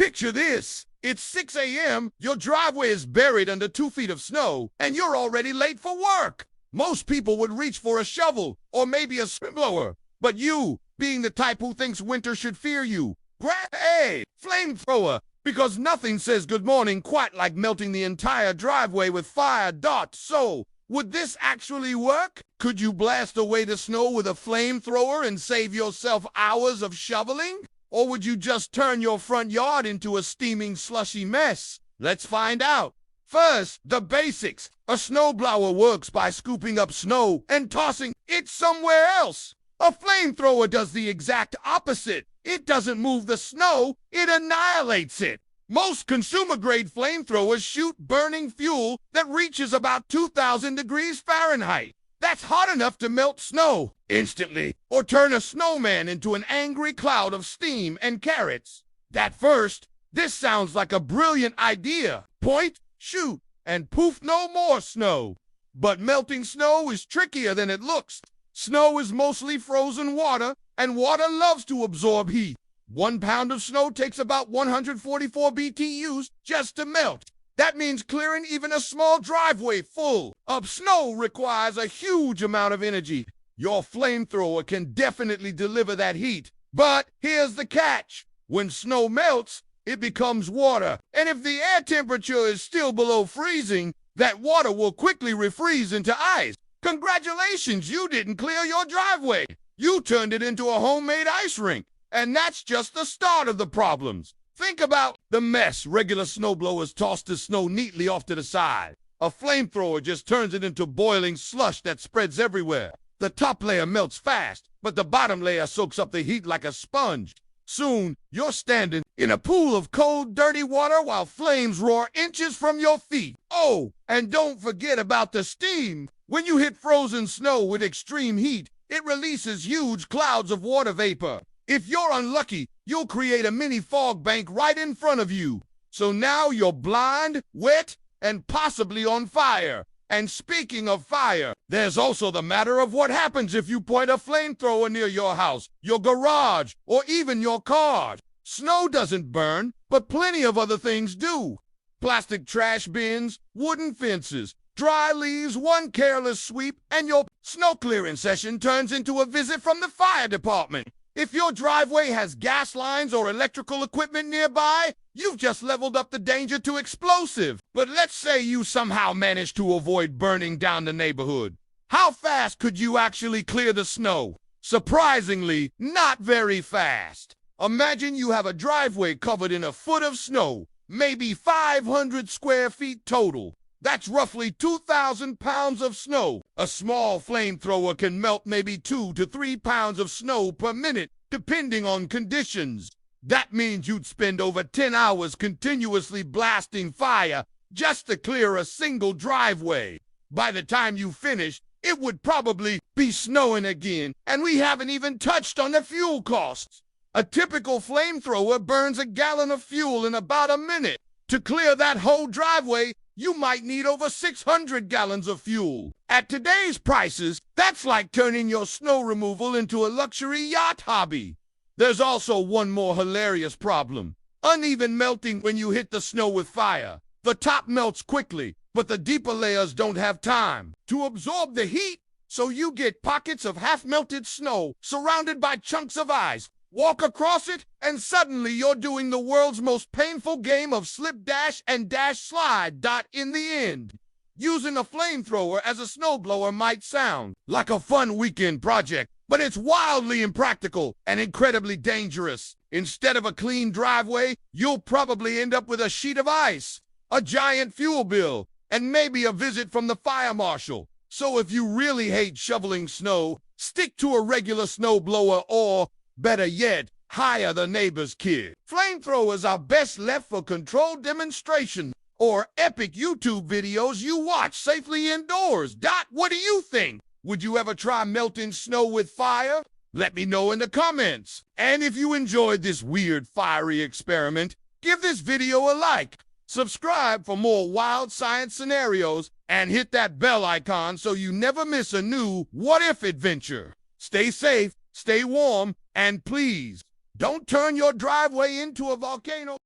Picture this. It's 6 a.m., your driveway is buried under 2 feet of snow, and you're already late for work. Most people would reach for a shovel or maybe a snowblower. But you, being the type who thinks winter should fear you, grab a flamethrower, because nothing says good morning quite like melting the entire driveway with fire. So, would this actually work? Could you blast away the snow with a flamethrower and save yourself hours of shoveling? Or would you just turn your front yard into a steaming, slushy mess? Let's find out. First, the basics. A snowblower works by scooping up snow and tossing it somewhere else. A flamethrower does the exact opposite. It doesn't move the snow, it annihilates it. Most consumer-grade flamethrowers shoot burning fuel that reaches about 2,000 degrees Fahrenheit. That's hot enough to melt snow instantly or turn a snowman into an angry cloud of steam and carrots. At first, this sounds like a brilliant idea. Point, shoot, and poof, no more snow. But melting snow is trickier than it looks. Snow is mostly frozen water, and water loves to absorb heat. 1 pound of snow takes about 144 BTUs just to melt. That means clearing even a small driveway full of snow requires a huge amount of energy. Your flamethrower can definitely deliver that heat. But here's the catch. When snow melts, it becomes water. And if the air temperature is still below freezing, that water will quickly refreeze into ice. Congratulations, you didn't clear your driveway. You turned it into a homemade ice rink. And that's just the start of the problems. Think about the mess. Regular snowblowers toss the snow neatly off to the side. A flamethrower just turns it into boiling slush that spreads everywhere. The top layer melts fast, but the bottom layer soaks up the heat like a sponge. Soon, you're standing in a pool of cold, dirty water while flames roar inches from your feet. Oh, and don't forget about the steam. When you hit frozen snow with extreme heat, it releases huge clouds of water vapor. If you're unlucky, you'll create a mini fog bank right in front of you. So now you're blind, wet, and possibly on fire. And speaking of fire, there's also the matter of what happens if you point a flamethrower near your house, your garage, or even your car. Snow doesn't burn, but plenty of other things do. Plastic trash bins, wooden fences, dry leaves, one careless sweep, and your snow clearing session turns into a visit from the fire department. If your driveway has gas lines or electrical equipment nearby, you've just leveled up the danger to explosive. But let's say you somehow manage to avoid burning down the neighborhood. How fast could you actually clear the snow? Surprisingly, not very fast. Imagine you have a driveway covered in a foot of snow, maybe 500 square feet total. That's roughly 2,000 pounds of snow. A small flamethrower can melt maybe 2 to 3 pounds of snow per minute, depending on conditions. That means you'd spend over 10 hours continuously blasting fire just to clear a single driveway. By the time you finish, it would probably be snowing again, and we haven't even touched on the fuel costs. A typical flamethrower burns a gallon of fuel in about a minute. To clear that whole driveway, you might need over 600 gallons of fuel. At today's prices, that's like turning your snow removal into a luxury yacht hobby. There's also one more hilarious problem. Uneven melting when you hit the snow with fire. The top melts quickly, but the deeper layers don't have time to absorb the heat, so you get pockets of half-melted snow surrounded by chunks of ice. Walk across it, and suddenly you're doing the world's most painful game of slip dash and dash slide. In the end, using a flamethrower as a snowblower might sound like a fun weekend project, but it's wildly impractical and incredibly dangerous. Instead of a clean driveway, you'll probably end up with a sheet of ice, a giant fuel bill, and maybe a visit from the fire marshal. So if you really hate shoveling snow, stick to a regular snowblower or, better yet, hire the neighbor's kid. Flamethrowers are best left for controlled demonstration or epic YouTube videos you watch safely indoors. What do you think? Would you ever try melting snow with fire? Let me know in the comments. And if you enjoyed this weird fiery experiment, give this video a like, subscribe for more wild science scenarios, and hit that bell icon so you never miss a new What If adventure. Stay safe, stay warm, and please, don't turn your driveway into a volcano.